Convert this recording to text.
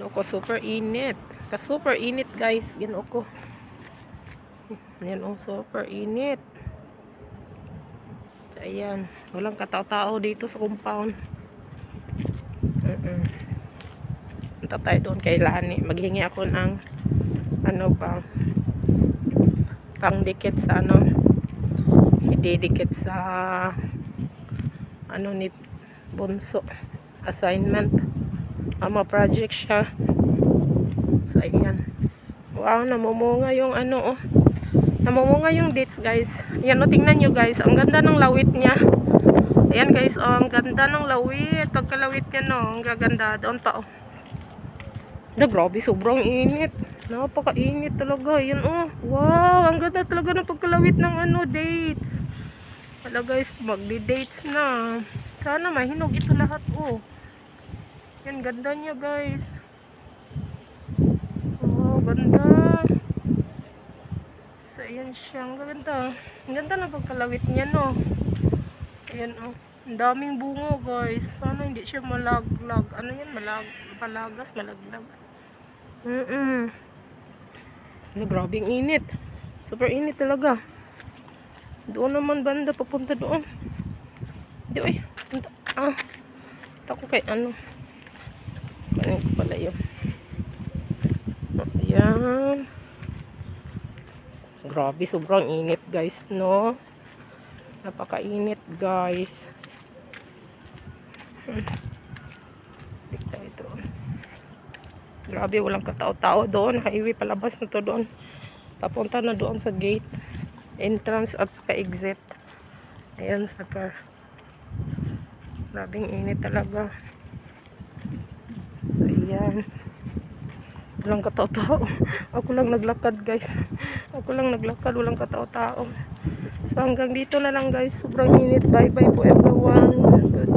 Ko super init. Super init guys. Ginoo ko. Yan oh, super init. So, ayan. Walang katao-tao dito sa compound. Punta tayo doon kay Lani. Maghingi ako ng ano ba, pang dikit sa ano. Ididikit sa ano ni Bunso. Assignment. Project siya. So, ayan. Wow, namumunga yung ano, oh. Namumunga yung dates, guys. Ayan, oh, tingnan nyo, guys. Ang ganda ng lawit niya. Ayan, guys, oh. Ang ganda ng lawit. Pagkalawit niya, no. Ang gaganda. Doon pa, oh. Grabe, sobrang init. Napaka-init talaga. Ayan, oh. Wow, ang ganda talaga ng pagkalawit ng ano, dates. Wala, guys, magdi-dates na. Sana mahinog ito lahat, oh. Yan, ganda niya, guys. Oh, ganda. So, ayan siya. Ang ganda. Ang ganda na pagkalawit niya, no. Ayan, oh. Ang daming bungo, guys. Sana hindi siya malaglag. Ano yan? Malagas, malaglag. Grabing init. Super init talaga. Doon naman banda, papunta doon. Doon, punta. Ito ko kay ano. Ano pala yun. Ayan. Grabe, sobrang init guys, no? Napaka-init guys. Dito ito. Grabe, walang katao-tao doon. Highway palabas na to doon. Papunta na doon sa gate. Entrance at saka exit. Ayan, saka. Grabing init talaga. So, ayan. Walang katao-tao. Ako lang naglakad guys. Ako lang naglakad. Walang katao-tao. So hanggang dito na lang guys. Sobrang init. Bye bye po everyone. Good